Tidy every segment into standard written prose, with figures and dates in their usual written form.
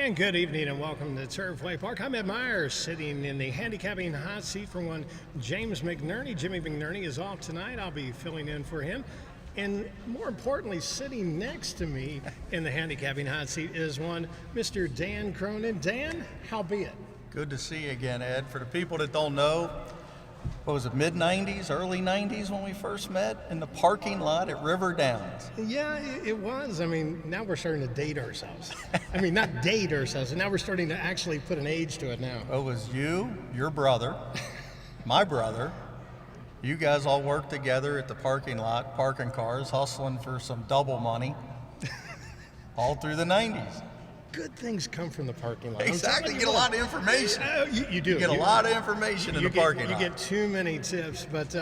And good evening and welcome to Turfway Park. I'm Ed Myers sitting in the handicapping hot seat for one James McNerney. Jimmy McNerney is off tonight. I'll be filling in for him. And more importantly, sitting next to me in the handicapping hot seat is one Mr. Dan Cronin. Dan, how be it? Good to see you again, Ed. For the people that don't know, what was it, mid-90s, early 90s when we first met in the parking lot at River Downs? Yeah, it was. I mean, now we're starting to date ourselves. I mean, not date ourselves, and now we're starting to actually put an age to it now. It was you, your brother, my brother. You guys all worked together at the parking lot, parking cars, hustling for some double money all through the 90s. Good things come from the parking lot. Exactly. You get a lot of information. You do. You get a lot of information in the parking lot. You get too many tips, but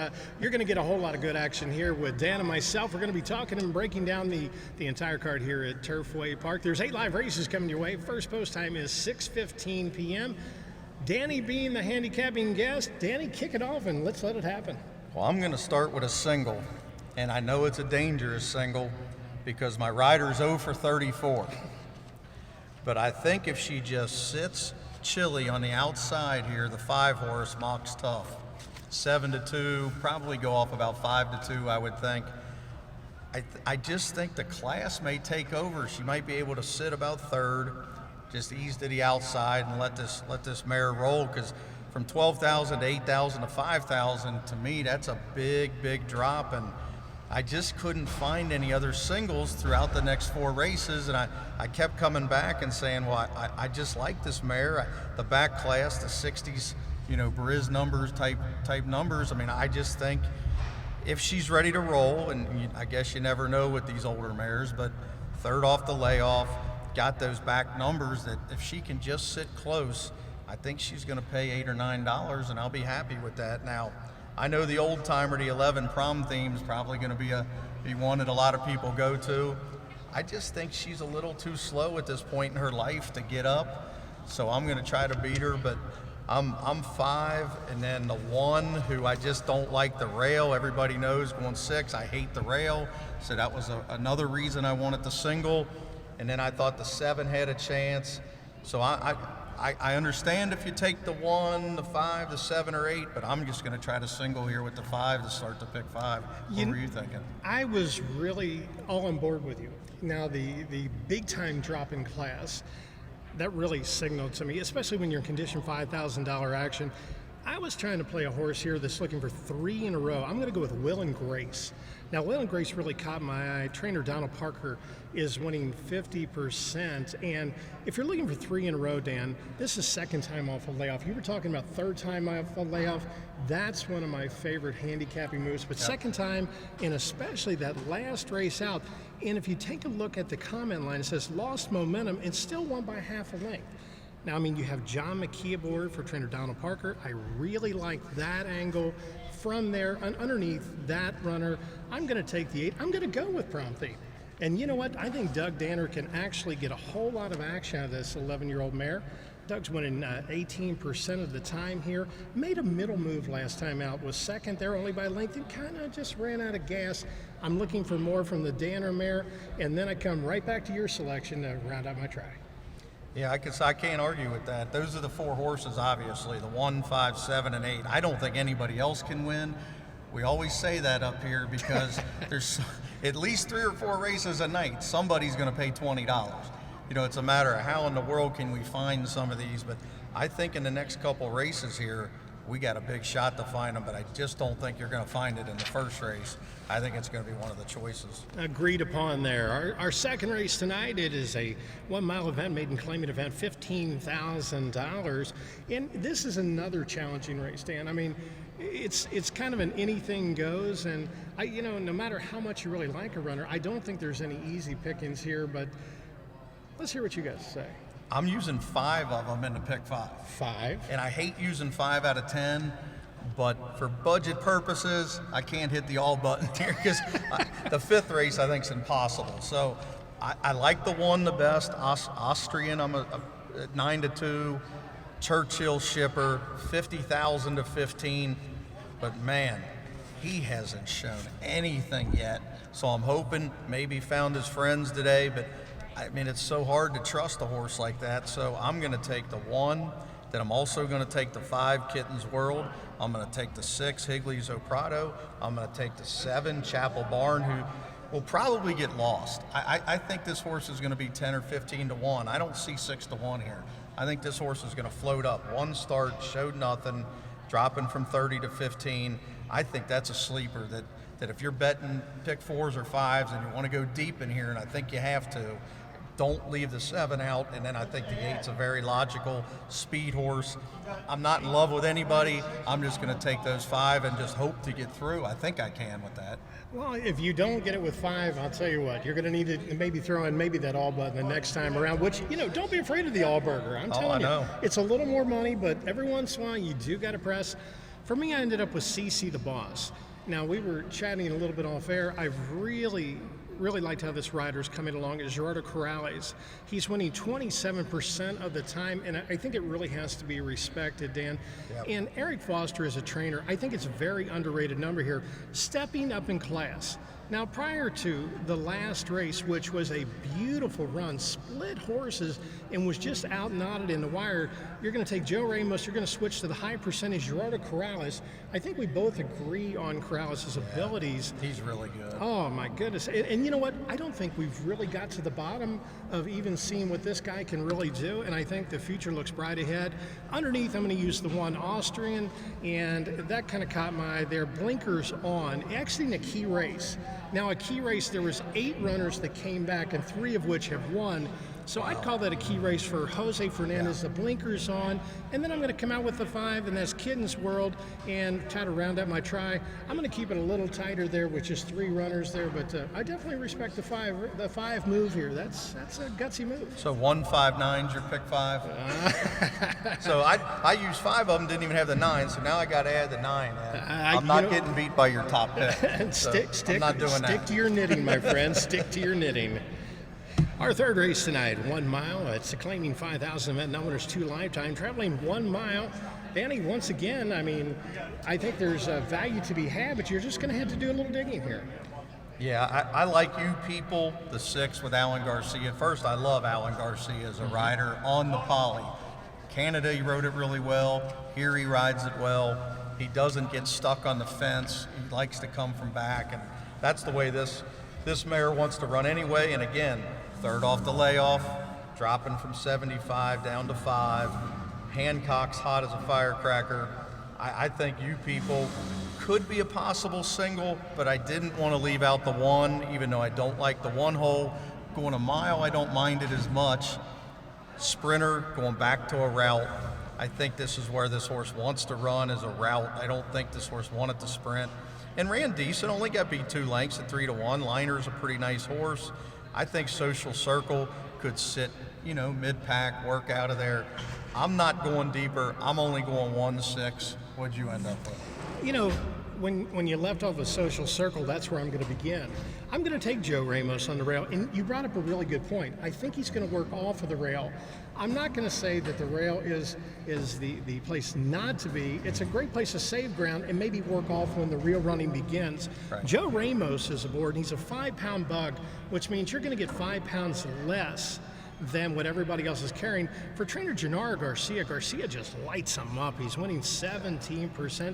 you're going to get a whole lot of good action here with Dan and myself. We're going to be talking and breaking down the entire card here at Turfway Park. There's 8 live races coming your way. First post time is 6:15 p.m. Danny being the handicapping guest. Danny, kick it off and let's let it happen. Well, I'm going to start with a single, and I know it's a dangerous single because my rider's 0 for 34. But I think if she just sits chilly on the outside here, the 5-horse Mox Tough. 7-2, probably go off about 5-2, I would think. I just think the class may take over. She might be able to sit about third, just ease to the outside and let this mare roll, because from 12,000 to 8,000 to 5,000, to me, that's a big drop. And I just couldn't find any other singles throughout the next 4 races, and I kept coming back and saying, well, I just like this mare. The back class, the 60s, Briz numbers type numbers. I mean, I just think if she's ready to roll, and I guess you never know with these older mares, but third off the layoff, got those back numbers that if she can just sit close, I think she's going to pay $8 or $9, and I'll be happy with that. Now, I know the old timer, the 11 prom theme is probably going to be one that a lot of people go to. I just think she's a little too slow at this point in her life to get up, so I'm going to try to beat her. But I'm 5, and then the 1 who I just don't like the rail. Everybody knows going 6. I hate the rail, so that was another reason I wanted the single. And then I thought the 7 had a chance. So I understand if you take the 1, the 5, the 7 or 8, but I'm just going to try to single here with the 5 to start to pick 5. What were you thinking? I was really all on board with you. Now, the big-time drop in class, that really signaled to me, especially when you're in condition $5,000 action. I was trying to play a horse here that's looking for 3 in a row. I'm going to go with Will and Grace. Now, Will and Grace really caught my eye. Trainer Donald Parker is winning 50%. And if you're looking for 3 in a row, Dan, this is second time off a layoff. You were talking about third time off a layoff. That's one of my favorite handicapping moves. But second time, and especially that last race out. And if you take a look at the comment line, it says lost momentum and still won by half a length. Now, I mean, you have John McKee aboard for trainer Donald Parker. I really like that angle. From there, underneath that runner, I'm going to take the 8. I'm going to go with Prom Theme. And you know what? I think Doug Danner can actually get a whole lot of action out of this 11-year-old mare. Doug's winning 18% of the time here. Made a middle move last time out. Was second there only by length and kind of just ran out of gas. I'm looking for more from the Danner mare. And then I come right back to your selection to round out my try. Yeah, I can't argue with that. Those are the 4 horses, obviously, the 1, 5, 7, and 8. I don't think anybody else can win. We always say that up here because there's at least 3 or 4 races a night. Somebody's going to pay $20. It's a matter of how in the world can we find some of these. But I think in the next couple races here, we got a big shot to find them, but I just don't think you're going to find it in the first race. I think it's going to be one of the choices. Agreed upon there. Our second race tonight, it is a 1-mile event, maiden claiming event, $15,000. And this is another challenging race, Dan. I mean, it's kind of an anything goes, and no matter how much you really like a runner, I don't think there's any easy pickings here, but let's hear what you guys say. I'm using 5 of them in the pick 5. 5. And I hate using 5 out of 10, but for budget purposes, I can't hit the all button here because the 5th race I think is impossible. So I like the 1 the best, Austrian. I'm a 9-2, Churchill Shipper, 50,000 to 15. But man, he hasn't shown anything yet. So I'm hoping maybe found his friends today, but I mean, it's so hard to trust a horse like that. So I'm going to take the 1. Then I'm also going to take the 5, Kitten's World. I'm going to take the 6, Higley's Prado. I'm going to take the 7, Chapel Barn, who will probably get lost. I think this horse is going to be 10 or 15 to 1. I don't see 6 to 1 here. I think this horse is going to float up. 1 start, showed nothing, dropping from 30 to 15. I think that's a sleeper that if you're betting pick 4s or 5s and you want to go deep in here, and I think you have to, don't leave the 7 out. And then I think the 8's a very logical speed horse. I'm not in love with anybody. I'm just going to take those 5 and just hope to get through. I think I can with that. Well, if you don't get it with 5, I'll tell you what, you're going to need to maybe throw in maybe that all button the next time around, which, don't be afraid of the all burger. I'm telling you. know. It's a little more money, but every once in a while you do got to press. For me, I ended up with CC the Boss. Now, we were chatting a little bit off air. I've really liked how this rider's coming along is Gerardo Corrales. He's winning 27% of the time, and I think it really has to be respected, Dan. Yep. And Eric Foster as a trainer, I think it's a very underrated number here, stepping up in class. Now, prior to the last race, which was a beautiful run, split horses, and was just out knotted in the wire, you're going to take Joe Ramos, you're going to switch to the high percentage Gerardo Corrales. I think we both agree on Corrales' abilities. He's really good. Oh, my goodness. And you know what? I don't think we've really got to the bottom of even seeing what this guy can really do, and I think the future looks bright ahead. Underneath, I'm going to use the 1 Austrian, and that kind of caught my eye there. Blinkers on, actually in a key race. Now, a key race, there was 8 runners that came back, and 3 of which have won. So I'd call that a key race for Jose Fernandez. The blinkers on, and then I'm going to come out with the 5, and that's Kitten's World, and try to round out my try. I'm going to keep it a little tighter there with just 3 runners there, but I definitely respect the 5 move here. That's a gutsy move. So 1, 5, 9's your pick 5? So I used 5 of them, didn't even have the 9, so now I got to add the 9. I'm not getting beat by your top pick. I'm not doing that. Stick to your knitting, my friend. Stick to your knitting. Our third race tonight, 1 mile. It's a claiming 5,000 event. Numbers 2 lifetime, traveling 1 mile. Danny, once again, I mean, I think there's value to be had, but you're just going to have to do a little digging here. Yeah, I like You People, the 6 with Alan Garcia. First, I love Alan Garcia as a rider on the poly. Canada, he rode it really well. Here, he rides it well. He doesn't get stuck on the fence. He likes to come from back, and that's the way this mare wants to run anyway. And again, 3rd off the layoff, dropping from 75 down to 5. Hancock's hot as a firecracker. I think You People could be a possible single, but I didn't want to leave out the 1, even though I don't like the 1 hole. Going a mile, I don't mind it as much. Sprinter, going back to a route. I think this is where this horse wants to run, as a route. I don't think this horse wanted to sprint. And ran decent, only got beat 2 lengths at 3 to 1. Liner's a pretty nice horse. I think Social Circle could sit, mid-pack, work out of there. I'm not going deeper. I'm only going 1-6. What'd you end up with? When you left off a Social Circle, that's where I'm going to begin. I'm going to take Joe Ramos on the rail, and you brought up a really good point. I think he's going to work off of the rail. I'm not going to say that the rail is the place not to be. It's a great place to save ground and maybe work off when the real running begins. Right. Joe Ramos is aboard, and he's a 5-pound bug, which means you're going to get 5 pounds less than what everybody else is carrying. For trainer Gennaro Garcia just lights him up. He's winning 17%.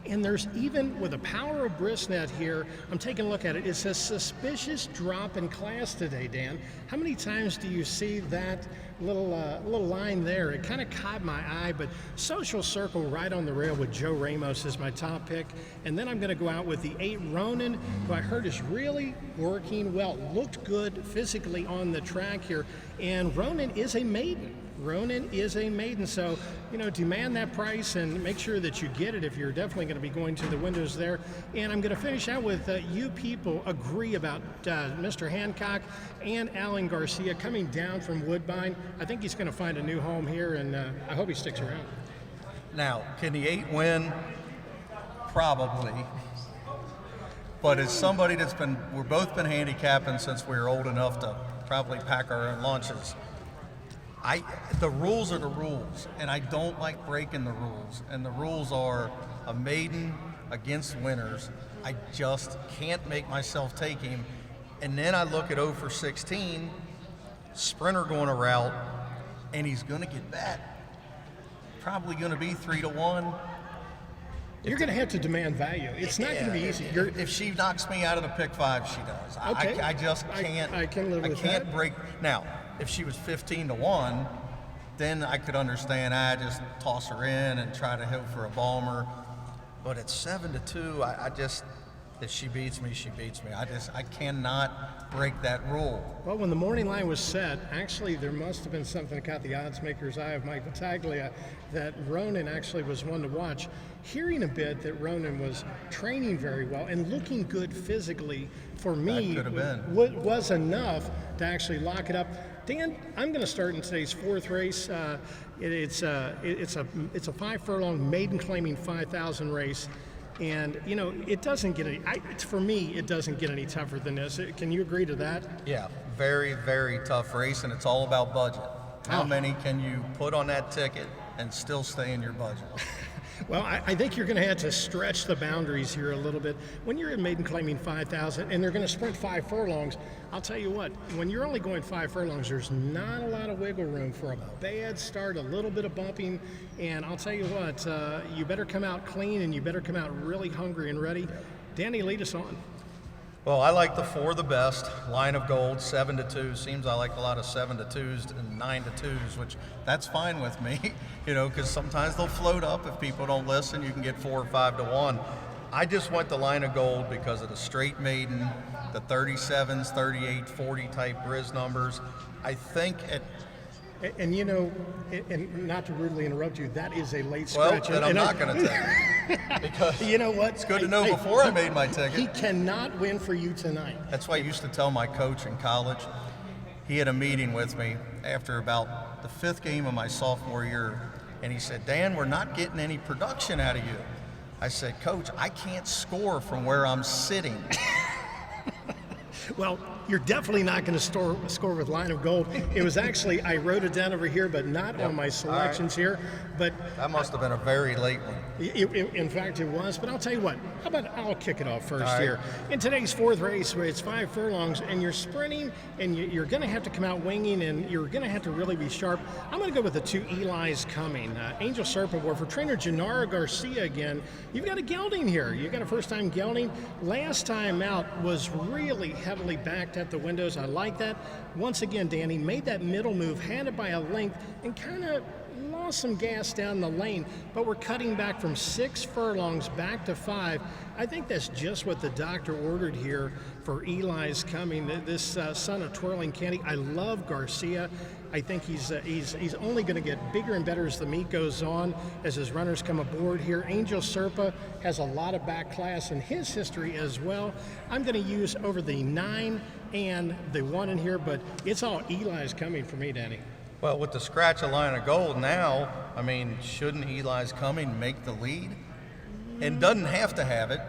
And there's even, with the power of Brisnet here, I'm taking a look at it, it's a suspicious drop in class today, Dan. How many times do you see that little line there? It kind of caught my eye, but Social Circle right on the rail with Joe Ramos is my top pick. And then I'm going to go out with the 8 Ronin, who I heard is really working well, looked good physically on the track here. And Ronin is a maiden. Ronin is a maiden, so demand that price and make sure that you get it if you're definitely going to be going to the windows there. And I'm going to finish out with You People agree about Mr. Hancock and Alan Garcia coming down from Woodbine. I think he's going to find a new home here, and I hope he sticks around. Now, can the 8 win? Probably. But as somebody we've both been handicapping since we were old enough to probably pack our own lunches. The rules are the rules, and I don't like breaking the rules. And the rules are a maiden against winners. I just can't make myself take him. And then I look at 0 for 16, sprinter going a route, and he's going to get bet. Probably going to be 3-1. You're going to have to demand value. It's not going to be easy. If she knocks me out of the pick 5, she does. Okay. I just can't. I can live with I can't that. break. Now, if she was 15-1, then I could understand. I just toss her in and try to hope for a bomber. But at 7-2, I just, if she beats me, she beats me. I cannot break that rule. Well, when the morning line was set, actually there must have been something that caught the odds maker's eye of Mike Battaglia that Ronan actually was one to watch. Hearing a bit that Ronan was training very well and looking good physically, for me, That could have been. was enough to actually lock it up. Dan, I'm going to start in today's fourth race. It's a 5 furlong maiden claiming 5,000 race. And, you know, it doesn't get any, for me, it doesn't get any tougher than this. Can you agree to that? Yeah, very, very tough race, and it's all about budget. How Oh. many can you put on that ticket and still stay in your budget? Well, I think you're going to have to stretch the boundaries here a little bit. When you're in maiden claiming 5,000 and they're going to sprint 5 furlongs, I'll tell you what, when you're only going 5 furlongs, there's not a lot of wiggle room for a bad start, a little bit of bumping. And I'll tell you what, you better come out clean and you better come out really hungry and ready. Danny, lead us on. Well, I like the 4 the best. Line of Gold, 7-2. Seems I like a lot of 7-2s and 9-2s, which that's fine with me, you know, because sometimes they'll float up if people don't listen. You can get 4 or 5-1. I just went the Line of Gold because of the straight maiden, the 37s, 38, 40 type Briz numbers. I think at And you know, and not to rudely interrupt you, that is a late well, scratch. then I'm And not going to take because You know what? it's good to know before I made my ticket. He cannot win for you tonight. That's why I used to tell my coach in college. He had a meeting with me after about the 5th game of my sophomore year, and he said, Dan, we're not getting any production out of you. I said, Coach, I can't score from where I'm sitting. Well, you're definitely not going to score with Line of Gold. It was actually, I wrote it down over here, but not on my selections here. But That must have been a very late one. in fact, it was. But I'll tell you what, how about I'll kick it off first All right. here. In today's 4th race, where it's 5 furlongs, and you're sprinting, and you're going to have to come out winging, and you're going to have to really be sharp. I'm going to go with the 2 Eli's Coming. Angel Serpent War for trainer Gennaro Garcia again. You've got a gelding here. You've got a first-time gelding. Last time out was really heavily backed at the windows. I like that. Once again, Danny made that middle move, had it by a length, and kind of lost some gas down the lane, but we're cutting back from 6 furlongs back to 5. I think that's just what the doctor ordered here for Eli's Coming. This son of Twirling Candy. I love Garcia. I think he's only going to get bigger and better as the meet goes on, as his runners come aboard here. Angel Serpa has a lot of back class in his history as well. I'm going to use over the 9 and the 1 in here, but it's all Eli's Coming for me, Danny. Well, with the scratch of Line of Gold now, I mean, shouldn't Eli's Coming make the lead? And doesn't have to have it.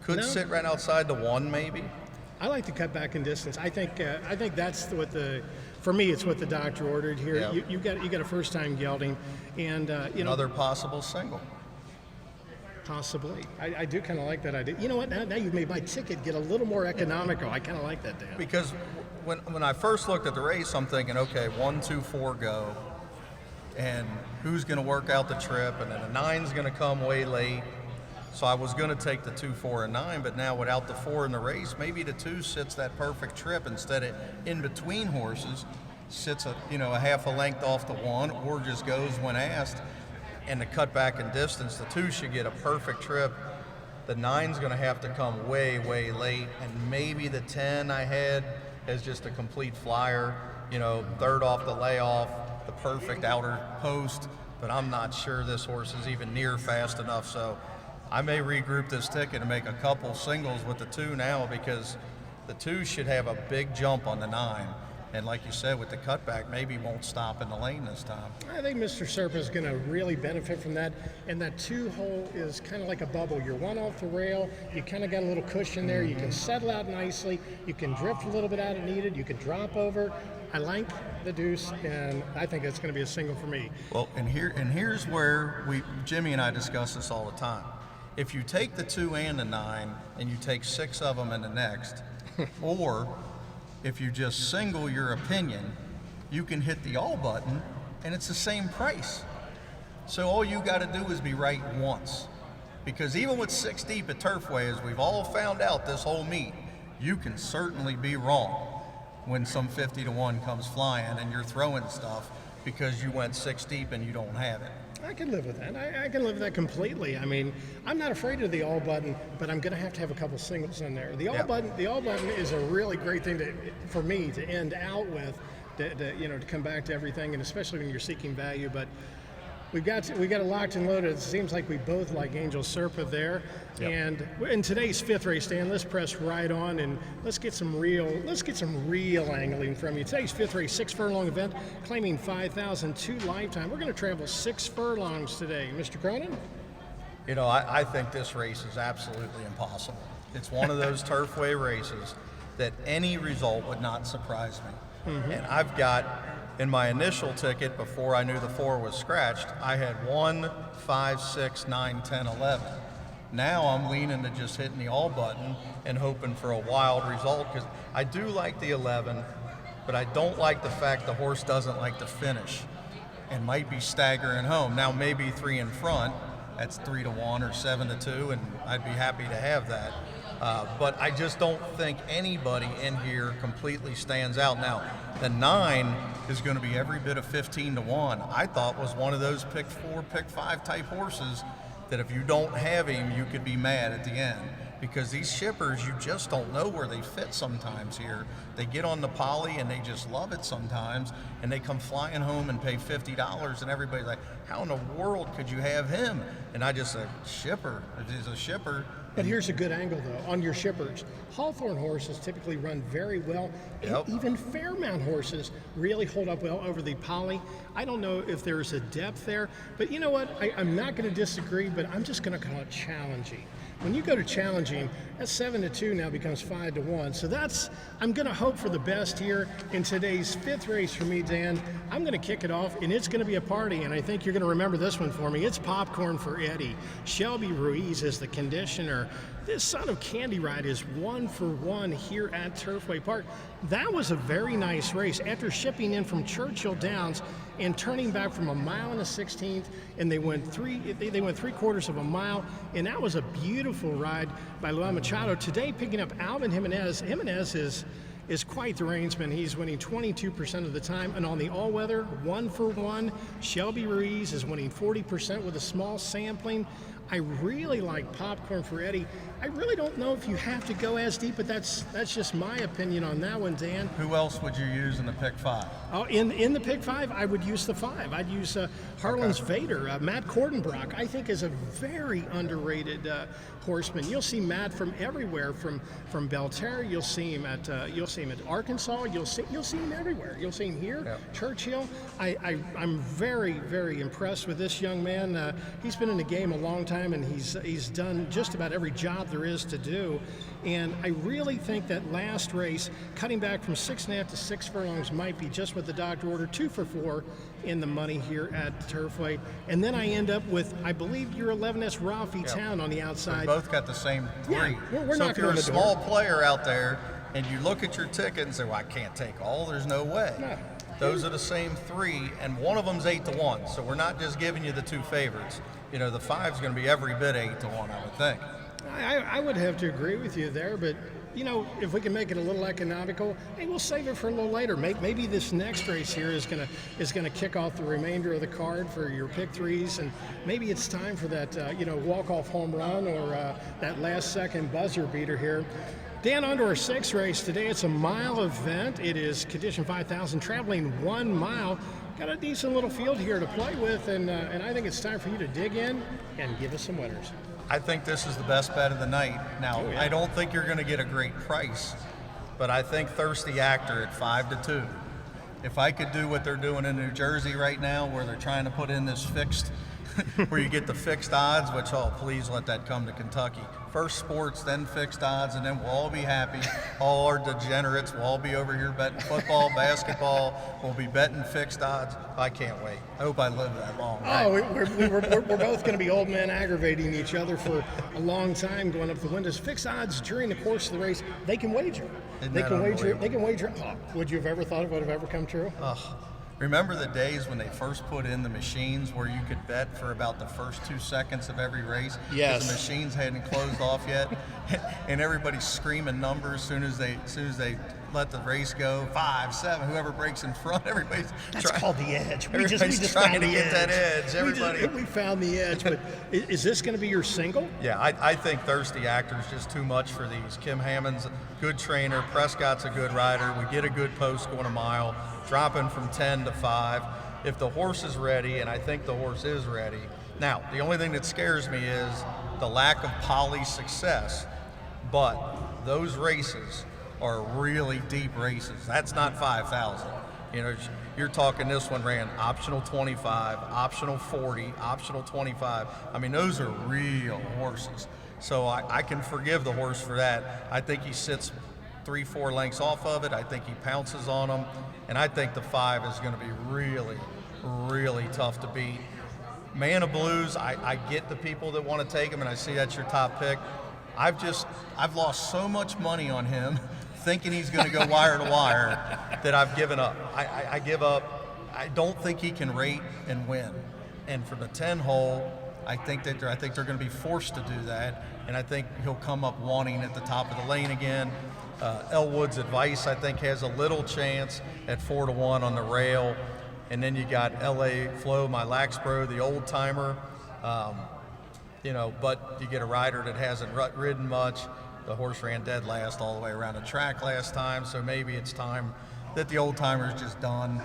Could No. sit right outside the 1 maybe. I like to cut back in distance. I think that's what for me, it's what the doctor ordered here. Yeah. You got a first-time gelding, and you know, Another possible single. possibly. I do kind of like that idea. You know what? Now you've made my ticket get a little more economical. I kind of like that, Dan. Because when I first looked at the race, I'm thinking, okay, 1, 2, 4 go, and who's going to work out the trip, and then the 9's going to come way late. So I was going to take the 2, 4, and 9, but now without the 4 in the race, maybe the 2 sits that perfect trip instead of in between horses, sits a half a length off the 1, or just goes when asked. And to cut back in distance, the 2 should get a perfect trip. The 9's going to have to come way, way late, and maybe the 10 I had as just a complete flyer, third off the layoff, the perfect outer post, but I'm not sure this horse is even near fast enough, so I may regroup this ticket and make a couple singles with the 2 now, because the 2 should have a big jump on the 9. And like you said, with the cutback, maybe won't stop in the lane this time. I think Mr. Serpa is going to really benefit from that. And that 2 hole is kind of like a bubble. You're 1 off the rail. You kind of got a little cushion there. You can settle out nicely. You can drift a little bit out if needed. You can drop over. I like the deuce, and I think it's going to be a single for me. Well, and here's where Jimmy and I discuss this all the time. If you take the 2 and the 9 and you take 6 of them in the next, or if you just single your opinion you can hit the all button and it's the same price. So all you got to do is be right once. Because even with 6 deep at Turfway, as we've all found out this whole meet, you can certainly be wrong when some 50 to 1 comes flying and you're throwing stuff because you went 6 deep and you don't have it. I can live with that. I can live with that completely. I mean, I'm not afraid of the all button, but I'm going to have a couple singles in there. The all button is a really great thing for me to end out with, to come back to everything, and especially when you're seeking value. But we got it locked and loaded. It seems like we both like Angel Serpa there. Yep. And in today's 5th race, Dan, let's press right on and let's get some real angling from you. Today's 5th race, 6 furlong event, claiming 5,000 to lifetime. We're going to travel 6 furlongs today. Mr. Cronin? I think this race is absolutely impossible. It's one of those Turfway races that any result would not surprise me. Mm-hmm. And I've got, in my initial ticket, before I knew the 4 was scratched, I had 1, 5, 6, 9, 10, 11. Now I'm leaning to just hitting the all button and hoping for a wild result, because I do like the 11, but I don't like the fact the horse doesn't like to finish and might be staggering home. Now maybe 3 in front, that's 3 to 1 or 7 to 2, and I'd be happy to have that. But I just don't think anybody in here completely stands out. Now, the 9 is going to be every bit of 15 to 1. I thought was one of those pick 4, pick 5 type horses that if you don't have him, you could be mad at the end. Because these shippers, you just don't know where they fit sometimes here. They get on the poly and they just love it sometimes, and they come flying home and pay $50, and everybody's like, how in the world could you have him? And I just say, shipper, it is a shipper. But here's a good angle, though, on your shippers. Hawthorne horses typically run very well. Yep. And even Fairmount horses really hold up well over the poly. I don't know if there's a depth there, but you know what? I'm not going to disagree, but I'm just going to call it challenging. When you go to challenging, that 7 to 2 now becomes 5 to 1. So I'm going to hope for the best here in today's 5th race for me, Dan. I'm going to kick it off, and it's going to be a party, and I think you're going to remember this one for me. It's Popcorn for Eddie. Shelby Ruiz is the conditioner. This Son of Candy Ride is 1 for 1 here at Turfway Park. That was a very nice race. After shipping in from Churchill Downs and turning back from 1 1/16 miles, and they went 3/4 of a mile, and that was a beautiful ride by Luan Machado. Today, picking up Alvin Jimenez. Jimenez is quite the reinsman. He's winning 22% of the time. And on the all-weather, 1 for 1, Shelby Ruiz is winning 40% with a small sampling. I really like Popcorn for Eddie. I really don't know if you have to go as deep, but that's just my opinion on that one, Dan. Who else would you use in the pick 5? Oh, in the pick 5, I would use the 5. I'd use Harlan's Vader. Matt Cordenbrock, I think, is a very underrated horseman. You'll see Matt from everywhere, from Belterre. You'll see him at Arkansas. You'll see him everywhere. You'll see him here, Yep. Churchill. I'm very, very impressed with this young man. He's been in the game a long time, and he's done just about every job there is to do. And I really think that last race, cutting back from 6.5 to 6 furlongs, might be just what the doctor ordered. 2 for 4 in the money here at Turfway. And then I end up with, I believe, your 11S Ralphie Town on the We outside. both got the same 3. Yeah, we're so not if you're going a to small player out there and you look at your ticket and say, well, I can't take all, there's no way. No. Those are the same 3, and one of them's 8 to 1. So we're not just giving you the 2 favorites. The 5's going to be every bit 8 to 1, I would think. I would have to agree with you there, but if we can make it a little economical, hey, we'll save it for a little later. Maybe this next race here is gonna kick off the remainder of the card for your pick 3s, and maybe it's time for that walk-off home run or that last-second buzzer beater here. Dan, on to our 6th race today. It's a mile event. It is condition 5,000, traveling 1 mile. Got a decent little field here to play with, and I think it's time for you to dig in and give us some winners. I think this is the best bet of the night. Now, Oh, yeah. I don't think you're going to get a great price, but I think Thirsty Actor at 5 to 2. If I could do what they're doing in New Jersey right now, where they're trying to put in this fixed where you get the fixed odds, which, oh, please let that come to Kentucky. First sports, then fixed odds, and then we'll all be happy. All our degenerates will all be over here betting football, basketball. We'll be betting fixed odds. I can't wait. I hope I live that long. Oh, we're both going to be old men aggravating each other for a long time going up the windows. Fixed odds during the course of the race, they can wager. Isn't They that can wager. unbelievable? They can wager. Oh, would you have ever thought it would have ever come true? Remember the days when they first put in the machines where you could bet for about the first 2 seconds of every race? 'Cause Yes. the machines hadn't closed off yet, and everybody's screaming numbers as soon as they let the race go. 5, 7, whoever breaks in front, everybody's That's trying. called the edge. We Everybody's just trying found to the get that edge. We just- Everybody. We found the edge. But is this going to be your single? Yeah, I think Thirsty Actor's just too much for these. Kim Hammond's a good trainer. Prescott's a good rider. We get a good post going a mile, dropping from 10 to 5. If the horse is ready, and I think the horse is ready. Now, the only thing that scares me is the lack of poly success. But those races are really deep races. That's not 5,000. You know, you're talking this one ran optional 25, optional 40, optional 25. I mean, those are real horses. So I can forgive the horse for that. I think he sits 3-4 lengths off of it. I think he pounces on them. And I think the 5 is going to be really, really tough to beat. Man of Blues, I get the people that want to take him, and I see that's your top pick. I've lost so much money on him thinking he's going to go wire to wire that I've given up. I give up. I don't think he can rate and win. And for the 10 hole, I think they're going to be forced to do that, and I think he'll come up wanting at the top of the lane again. Elwood's Advice, I think, has a little chance at 4-1 on the rail. And then you got LA Flow, my Laxbro, the old timer. But you get a rider that hasn't ridden much. The horse ran dead last all the way around the track last time, so maybe it's time that the old timer's just done.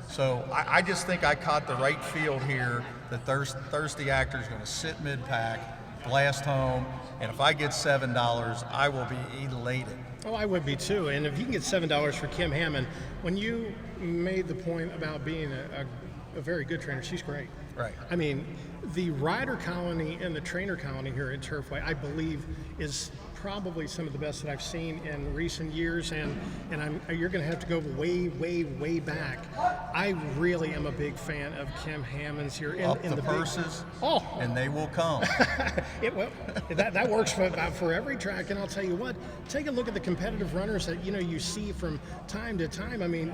So I just think I caught the right field here. The Thirsty Actor's going to sit mid-pack, blast home, and if I get $7, I will be elated. Oh, I would be too. And if you can get $7 for Kim Hammond, when you made the point about being a very good trainer, she's great. Right. I mean, the rider colony and the trainer colony here at Turfway, I believe, is probably some of the best that I've seen in recent years, and you're going to have to go way, way, way back. I really am a big fan of Kim Hammond's here. Up the purses, and they will come. That works for every track, and I'll tell you what, take a look at the competitive runners that you see from time to time. I mean,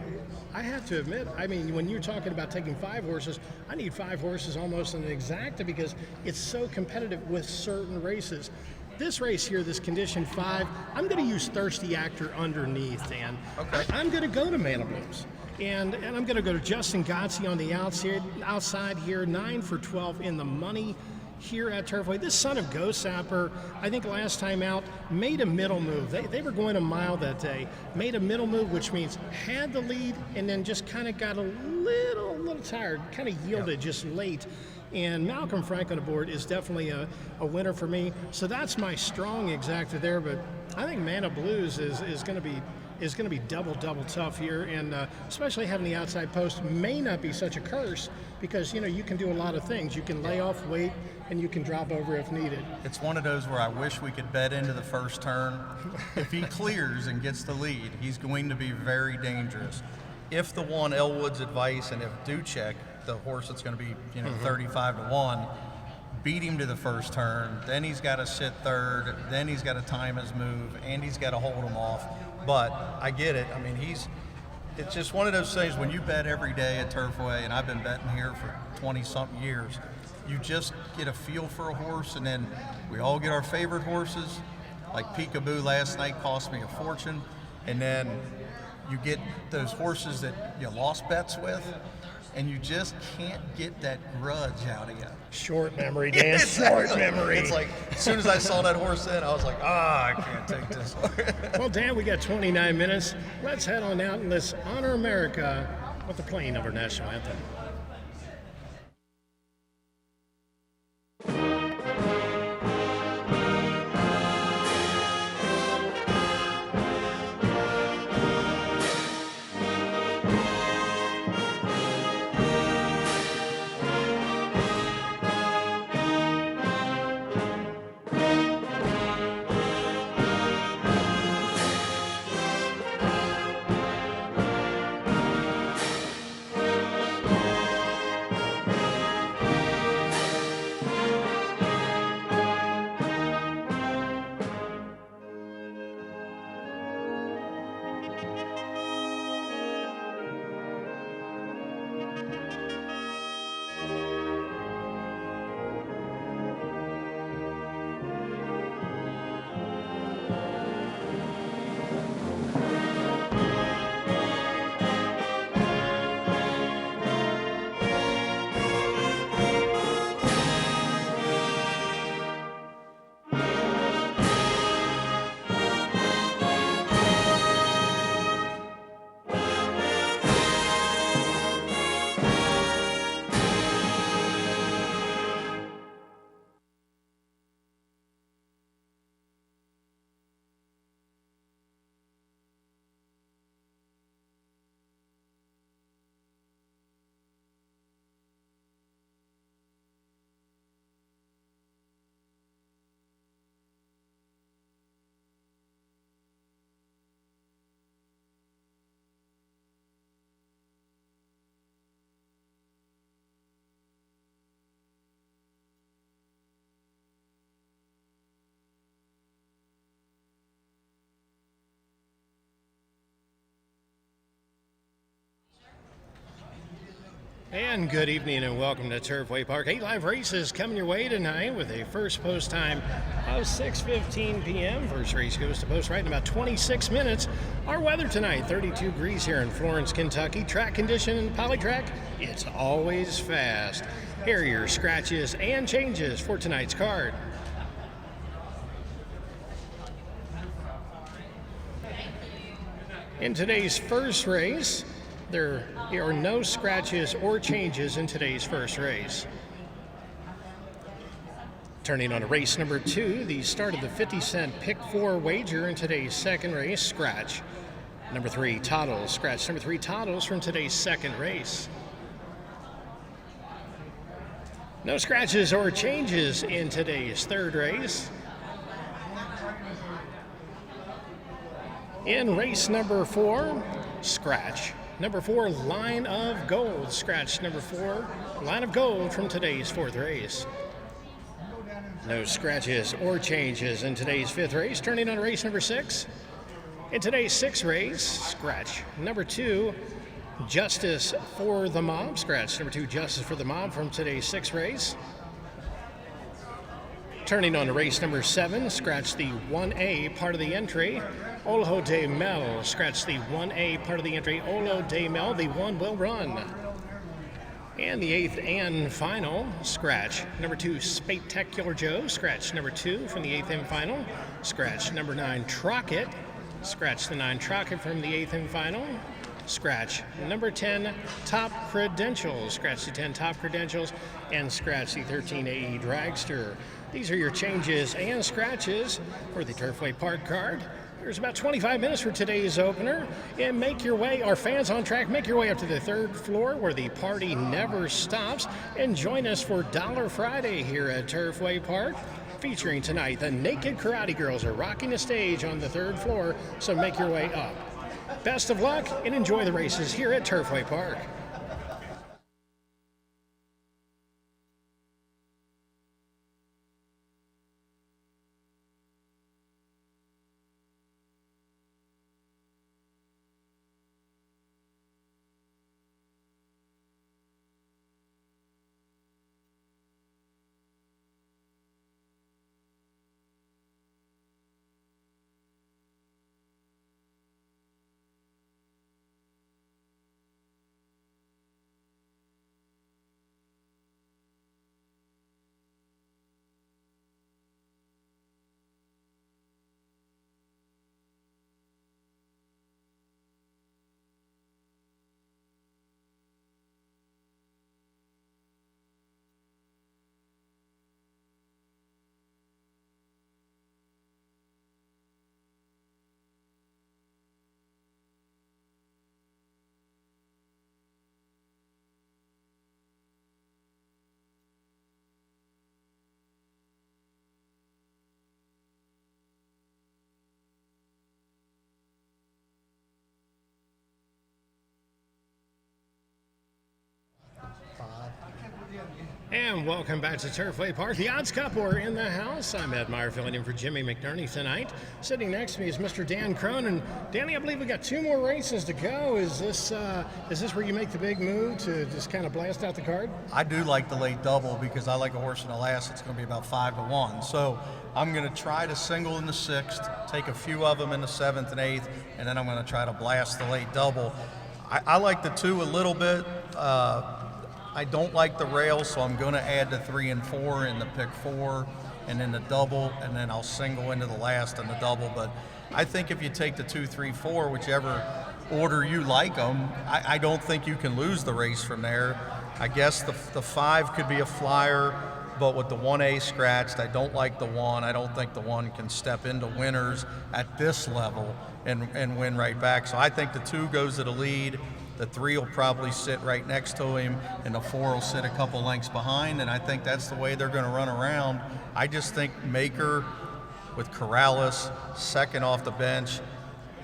I have to admit, when you're talking about taking 5 horses, I need 5 horses almost in an exacta because it's so competitive with certain races. This race here, this condition 5, I'm going to use Thirsty Actor underneath, Dan. Okay. I'm going to go to Man of Blues. And I'm going to go to Justin Gotze on the outside here, 9 for 12 in the money here at Turfway. This son of Ghost Sapper, I think last time out, made a middle move. They were going a mile that day. Made a middle move, which means had the lead and then just kind of got a little tired, kind of yielded just late. And Malcolm Franklin aboard is definitely a winner for me. So that's my strong exacta there. But I think Man of Blues is going to be double tough here, and especially having the outside post may not be such a curse because you can do a lot of things. You can lay off weight and you can drop over if needed. It's one of those where I wish we could bet into the first turn. If he clears and gets the lead, he's going to be very dangerous. If the one Elwood's Advice and if Duchek, the horse that's going to be 35-1, beat him to the first turn, then he's got to sit third, then he's got to time his move, and he's got to hold him off. But I get it. I mean, it's just one of those things when you bet every day at Turfway, and I've been betting here for 20-something years, you just get a feel for a horse, and then we all get our favorite horses. Like Peekaboo last night cost me a fortune, and then you get those horses that you lost bets with, and you just can't get that grudge out of you. Short memory, Dan. Short memory. It's like, as soon as I saw that horse in, I was like, I can't take this one. Well, Dan, we got 29 minutes. Let's head on out and let's honor America with the playing of our national anthem. And good evening and welcome to Turfway Park. 8 live races coming your way tonight with a first post time of 6:15 p.m. First race goes to post right in about 26 minutes. Our weather tonight, 32 degrees here in Florence, Kentucky. Track condition in Polytrack, it's always fast. Here are your scratches and changes for tonight's card. In today's first race, there are no scratches or changes in today's first race. Turning on to race number 2, the start of the 50-cent pick 4 wager in today's second race, scratch. Number 3, Toddles. Scratch number 3, Toddles from today's second race. No scratches or changes in today's third race. In race number 4, scratch. Number 4, Line of Gold. Scratch number 4, Line of Gold from today's fourth race. No scratches or changes in today's fifth race. Turning on race number 6. In today's sixth race, scratch. Number 2, Justice for the Mob. Scratch number 2, Justice for the Mob from today's sixth race. Turning on to race number 7, scratch the 1A part of the entry, Olo de Mel. Scratch the 1A part of the entry, Olo de Mel. The 1 will run. And the 8th and final, scratch number 2, Spectacular Joe. Scratch number 2 from the 8th and final. Scratch number 9, Trocket. Scratch the 9, Trocket from the 8th and final. Scratch number 10, Top Credentials. Scratch the 10, Top Credentials. And scratch the 13, AE Dragster. These are your changes and scratches for the Turfway Park card. There's about 25 minutes for today's opener. And make your way, our fans on track, make your way up to the third floor where the party never stops. And join us for Dollar Friday here at Turfway Park. Featuring tonight, the Naked Karate Girls are rocking the stage on the third floor, so make your way up. Best of luck and enjoy the races here at Turfway Park. And welcome back to Turfway Park. The Odds Couple are in the house. I'm Ed Meyer filling in for Jimmy McNerney tonight. Sitting next to me is Mr. Dan Cronin. Danny, I believe we got 2 more races to go. Is this where you make the big move to just kind of blast out the card? I do like the late double because I like a horse in the last. It's going to be about 5-1. So I'm going to try to single in the 6th, take a few of them in the 7th and 8th, and then I'm going to try to blast the late double. I like the 2 a little bit. I don't like the rail, so I'm going to add the 3 and 4 in the pick 4 and then the double, and then I'll single into the last and the double. But I think if you take the 2, 3, 4, whichever order you like them, I don't think you can lose the race from there. I guess the 5 could be a flyer, but with the 1A scratched, I don't like the 1. I don't think the 1 can step into winners at this level and win right back. So I think the 2 goes to the lead. The 3 will probably sit right next to him, and the 4 will sit a couple lengths behind, and I think that's the way they're going to run around. I just think Maker with Corrales, second off the bench,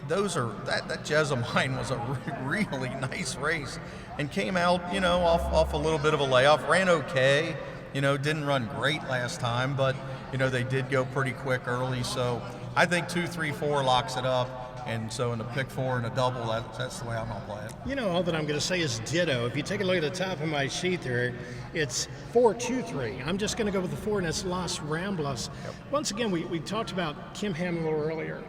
that Jessamine was a really nice race and came out, off a little bit of a layoff, ran okay, didn't run great last time, but, they did go pretty quick early. So I think 2, 3, 4 locks it up. And so in the pick four and a double, that's the way I'm going to play it. You know, all that I'm going to say is ditto. If you take a look at the top of my sheet there, it's 4-2-3. I'm just going to go with the 4, and it's Las Ramblas. Yep. Once again, we talked about Kim Hammond a little earlier.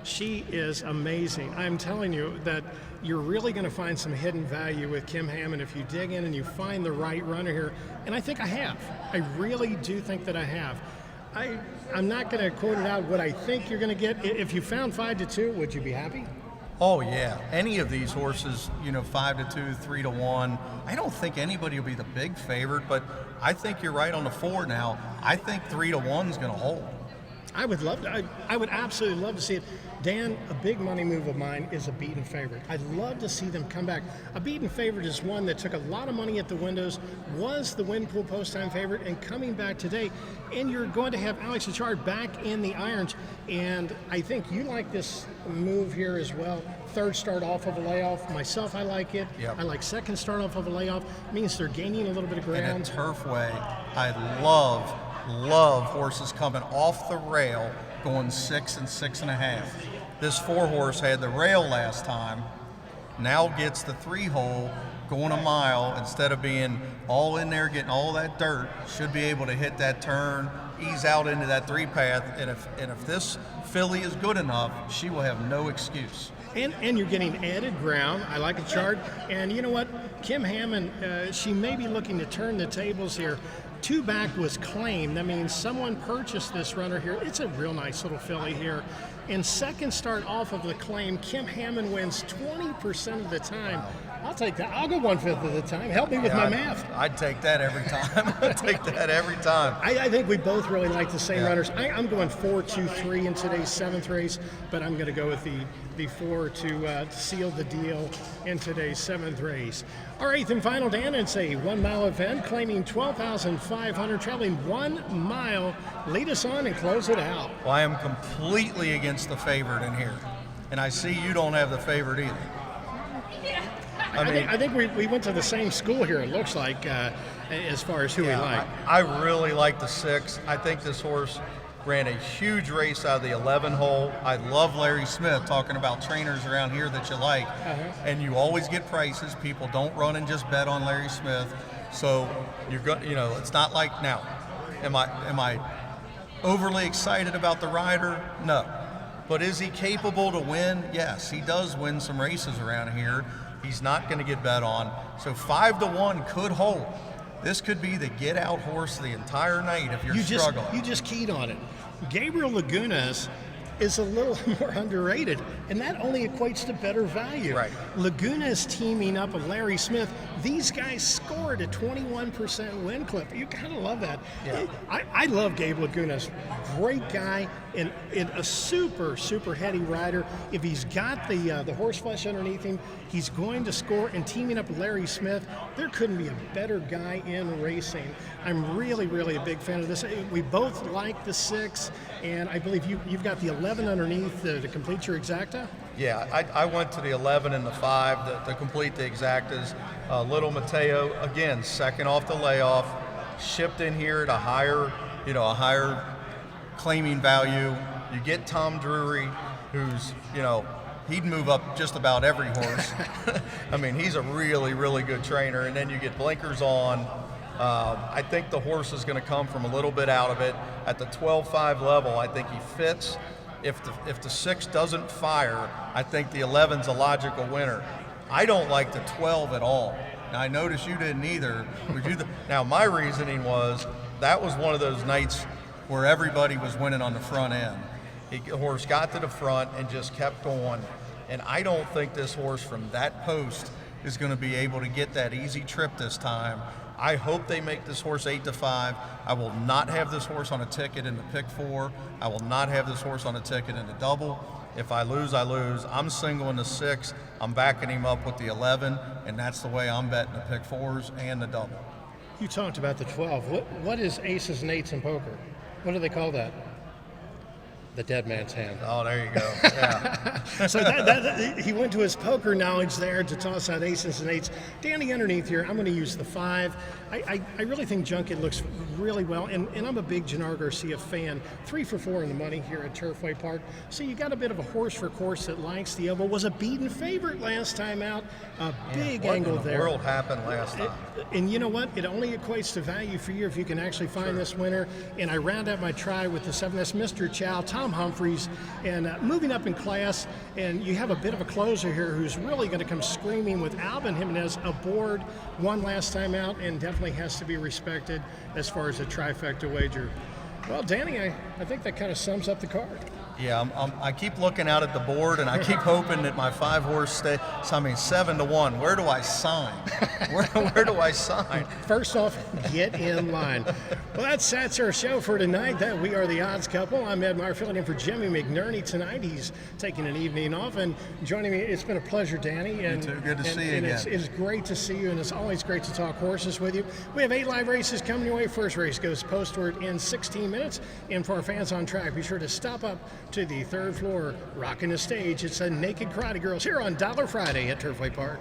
She is amazing. I'm telling you that you're really going to find some hidden value with Kim Hammond if you dig in and you find the right runner here. And I think I have. I really do think that I have. I'm not going to quote it out what I think you're going to get. If you found 5-2, would you be happy? Oh yeah, any of these horses, 5-2, 3-1. I don't think anybody will be the big favorite, but I think you're right on the 4 now. I think 3-1 is going to hold. I would love to. I would absolutely love to see it. Dan, a big money move of mine is a beaten favorite. I'd love to see them come back. A beaten favorite is one that took a lot of money at the windows, was the Winpool post time favorite, and coming back today. And you're going to have Alex Achard back in the irons. And I think you like this move here as well. Third start off of a layoff. Myself, I like it. Yep. I like second start off of a layoff. It means they're gaining a little bit of ground. And at Turfway, I love horses coming off the rail going 6 and 6.5. This 4 horse had the rail last time, now gets the 3 hole going a mile instead of being all in there getting all that dirt. Should be able to hit that turn, ease out into that 3 path, and if this filly is good enough, she will have no excuse. And you're getting added ground. I like a chart. And you know what? Kim Hammond, she may be looking to turn the tables here. 2 back was claimed. That means someone purchased this runner here. It's a real nice little filly here. And second start off of the claim, Kim Hammond wins 20% of the time. I'll take that. I'll go 1/5 of the time. Help me with my math. I'd take that every time. I'd take that every time. I think we both really like the same Yeah. runners. I'm going 4-2-3 in today's 7th race, but I'm going to go with the 4 to seal the deal in today's 7th race. Our 8th and final, Dan, it's a 1 mile event claiming 12,500, traveling 1 mile. Lead us on and close it out. Well, I am completely against the favorite in here, and I see you don't have the favorite either. I think we went to the same school here, it looks like, as far as who we like. I really like the 6. I think this horse ran a huge race out of the 11 hole. I love Larry Smith talking about trainers around here that you like, and you always get prices. People don't run and just bet on Larry Smith. So you're going, it's not like now. Am I overly excited about the rider? No. But is he capable to win? Yes, he does win some races around here. He's not going to get bet on. So 5-1 could hold. This could be the get-out horse the entire night if you're struggling. You just keyed on it. Gabriel Lagunas is a little more underrated, and that only equates to better value. Right. Laguna's teaming up with Larry Smith. These guys scored a 21% win clip. You gotta love that. Yeah. I love Gabe Lagunas. Great guy and a super, super heady rider. If he's got the horse flesh underneath him, he's going to score. And teaming up with Larry Smith, there couldn't be a better guy in racing. I'm really, really a big fan of this. We both like the 6, and I believe you've got the 11 underneath to complete your exacta. Yeah, I went to the 11 and the 5 to complete the exactas. Little Mateo, again, second off the layoff, shipped in here at a higher claiming value. You get Tom Drury, who's, he'd move up just about every horse. I mean, he's a really, really good trainer. And then you get Blinkers on. I think the horse is going to come from a little bit out of it. At the 12-5 level, I think he fits. If the 6 doesn't fire, I think the 11's a logical winner. I don't like the 12 at all. Now, I noticed you didn't either. Now, my reasoning was that was one of those nights where everybody was winning on the front end. The horse got to the front and just kept going. And I don't think this horse from that post is going to be able to get that easy trip this time. I hope they make this horse 8-5. I will not have this horse on a ticket in the pick 4. I will not have this horse on a ticket in the double. If I lose, I lose. I'm single in the 6. I'm backing him up with the 11, and that's the way I'm betting the pick 4s and the double. You talked about the 12. What is aces and 8s in poker? What do they call that? The dead man's hand. Oh, there you go. Yeah. So he went to his poker knowledge there to toss out aces and eights. Danny, underneath here, I'm going to use the 5. I really think Junket looks really well, and I'm a big Gennar Garcia fan. 3 for 4 in the money here at Turfway Park. So you got a bit of a horse for course that likes the oval. Was a beaten favorite last time out. A big angle what in the there. world happened last time? And you know what? It only equates to value for you if you can actually find this winner. And I round out my try with the 7. That's Mr. Chow, Tom Humphreys, and moving up in class. And you have a bit of a closer here who's really going to come screaming with Alvin Jimenez aboard. Won last time out and definitely has to be respected as far as a trifecta wager. Well, Danny, I think that kind of sums up the card. Yeah, I keep looking out at the board, and I keep hoping that my 5-horse stay. So I mean, 7-1. Where do I sign? Where do I sign? First off, get in line. Well, that's our show for tonight. We are the Odds Couple. I'm Ed Meyer, filling in for Jimmy McNerney tonight. He's taking an evening off, and joining me. It's been a pleasure, Danny. And, you too. Good to see you and again. It's great to see you, and it's always great to talk horses with you. We have 8 live races coming your way. First race goes postward in 16 minutes. And for our fans on track, be sure to stop up to the 3rd floor, rocking the stage. It's a Naked Karate Girls here on Dollar Friday at Turfway Park.